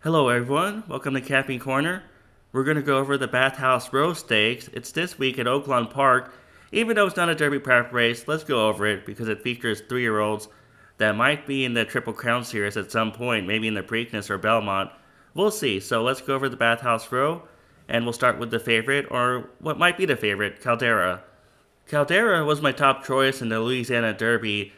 Hello everyone, welcome to Camping Corner. We're going to go over the Bathhouse Row Stakes. It's this week at Oaklawn Park. Even though it's not a Derby prep race, let's go over it because it features 3-year-olds that might be in the Triple Crown Series at some point, maybe in the Preakness or Belmont. We'll see, so let's go over the Bathhouse Row, and we'll start with the favorite, or what might be the favorite, Caldera. Caldera was my top choice in the Louisiana Derby,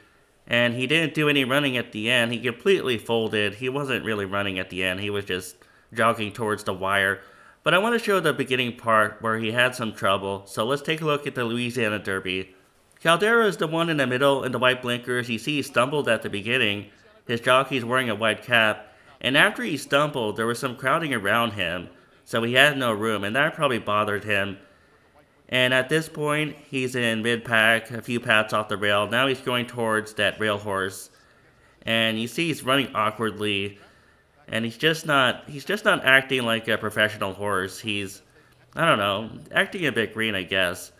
and he didn't do any running at the end. He completely folded. He wasn't really running at the end. He was just jogging towards the wire. But I want to show the beginning part where he had some trouble. So let's take a look at the Louisiana Derby. Caldera is the one in the middle in the white blinkers. You see he stumbled at the beginning. His jockey's wearing a white cap. And after he stumbled, there was some crowding around him. So he had no room, and that probably bothered him. And at this point, he's in mid-pack, a few pats off the rail. Now he's going towards that rail horse. And you see he's running awkwardly. And he's just not acting like a professional horse. He's, I don't know, acting a bit green, I guess.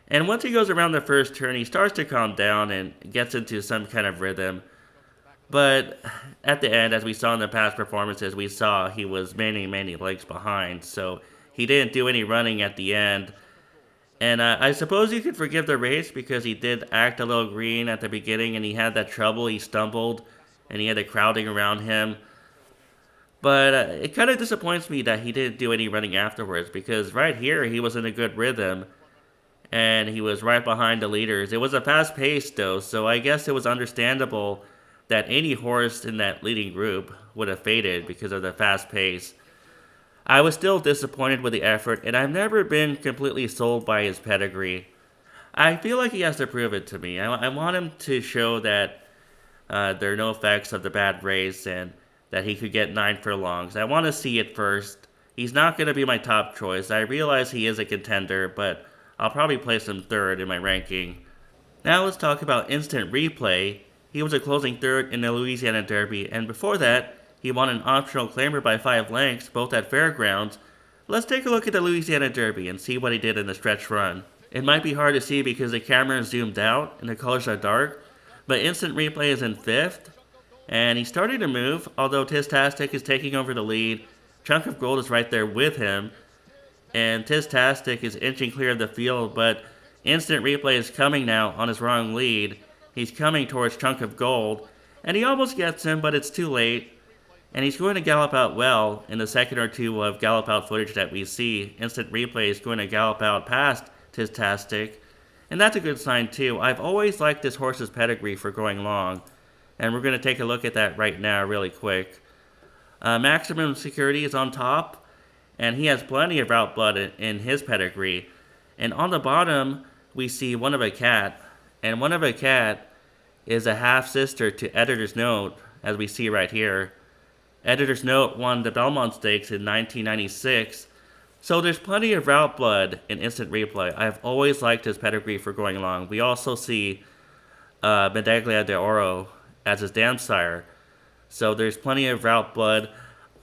And once he goes around the first turn, he starts to calm down and gets into some kind of rhythm. But at the end, as we saw in the past performances, we saw he was many legs behind. So he didn't do any running at the end. And I suppose you could forgive the race because he did act a little green at the beginning and he had that trouble. He stumbled and he had the crowding around him. But it kind of disappoints me that he didn't do any running afterwards because right here he was in a good rhythm and he was right behind the leaders. It was a fast pace though, so I guess it was understandable that any horse in that leading group would have faded because of the fast pace. I was still disappointed with the effort, and I've never been completely sold by his pedigree. I feel like he has to prove it to me. I want him to show that there are no effects of the bad race and that he could get 9 furlongs. I want to see it first. He's not going to be my top choice. I realize he is a contender, but I'll probably place him third in my ranking. Now let's talk about instant replay. He was a closing third in the Louisiana Derby, and before that, he won an optional claimer by 5 lengths, both at Fairgrounds. Let's take a look at the Louisiana Derby and see what he did in the stretch run. It might be hard to see because the camera is zoomed out and the colors are dark, but instant replay is in 5th, and he's starting to move, although Tistastic is taking over the lead. Chunk of Gold is right there with him, and Tistastic is inching clear of the field, but instant replay is coming now on his wrong lead. He's coming towards Chunk of Gold, and he almost gets him, but it's too late. And he's going to gallop out well in the second or two of gallop out footage that we see. Instant replay is going to gallop out past Tistastic. And that's a good sign too. I've always liked this horse's pedigree for going long. And we're going to take a look at that right now really quick. Maximum Security is on top. And he has plenty of route blood in his pedigree. And on the bottom, we see One of a Cat. And One of a Cat is a half-sister to Editor's Note, as we see right here. Editor's Note won the Belmont Stakes in 1996, so there's plenty of route blood in instant replay. I've always liked his pedigree for going long. We also see Medaglia de Oro as his dam sire, so there's plenty of route blood.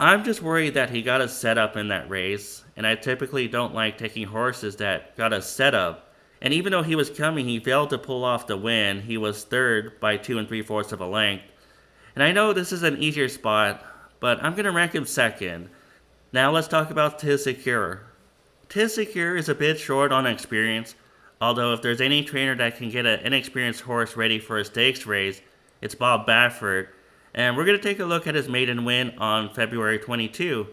I'm just worried that he got a setup in that race, and I typically don't like taking horses that got a setup. And even though he was coming, he failed to pull off the win. He was third by 2 3/4 of a length. And I know this is an easier spot, but I'm going to rank him second. Now let's talk about Tiz Secure. Tiz Secure is a bit short on experience, although if there's any trainer that can get an inexperienced horse ready for a stakes race, it's Bob Baffert. And we're going to take a look at his maiden win on February 22.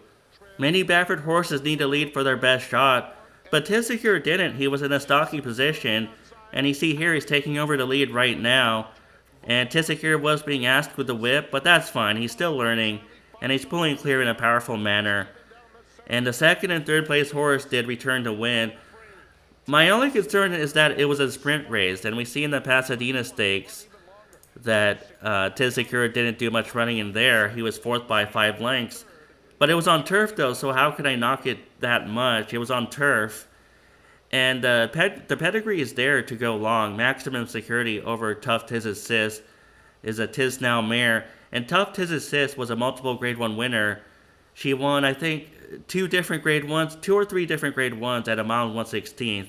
Many Baffert horses need to lead for their best shot, but Tiz Secure didn't. He was in a stocky position, and you see here he's taking over the lead right now. And Tiz Secure was being asked with the whip, but that's fine. He's still learning. And he's pulling clear in a powerful manner. And the second and third place horse did return to win. My only concern is that it was a sprint race, and we see in the Pasadena Stakes that Tiz Secure didn't do much running in there. He was 4th by 5 lengths. But it was on turf though, so how could I knock it that much? It was on turf. And the pedigree is there to go long. Maximum Security over Tough Tiz Assist is a Tiz Now mare. And Tough Tiz Assist was a multiple grade 1 winner. She won, I think, 2 or 3 different grade 1s at a mile and 1/16.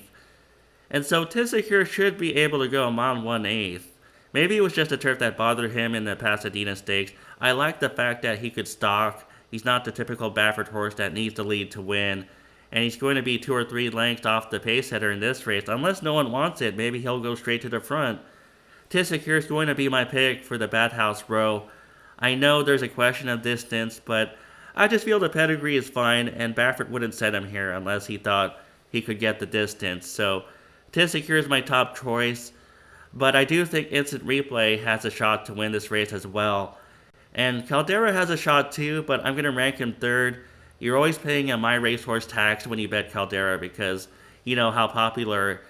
And so Tiz Secure should be able to go a mile and 1/8. Maybe it was just a turf that bothered him in the Pasadena Stakes. I like the fact that he could stalk He's not the typical Baffert horse that needs the lead to win. And he's going to be 2 or 3 lengths off the pace setter in this race. Unless no one wants it, maybe he'll go straight to the front. Tissecure is going to be my pick for the Bathhouse Row. I know there's a question of distance, but I just feel the pedigree is fine, and Baffert wouldn't set him here unless he thought he could get the distance. So Tissecure is my top choice, but I do think Instant Replay has a shot to win this race as well. And Caldera has a shot too, but I'm going to rank him third. You're always paying a My Racehorse tax when you bet Caldera because you know how popular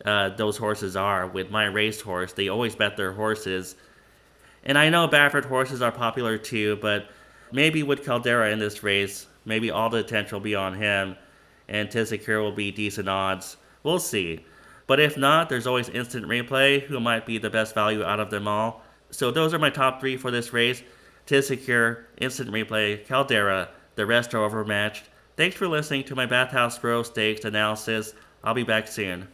those horses are with My Racehorse. They always bet their horses. And I know Baffert horses are popular too, but maybe with Caldera in this race, maybe all the attention will be on him, and Tissecure will be decent odds. We'll see. But if not, there's always Instant Replay, who might be the best value out of them all. So those are my top 3 for this race. Tissecure, Instant Replay, Caldera. The rest are overmatched. Thanks for listening to my Bathhouse Row Stakes analysis. I'll be back soon.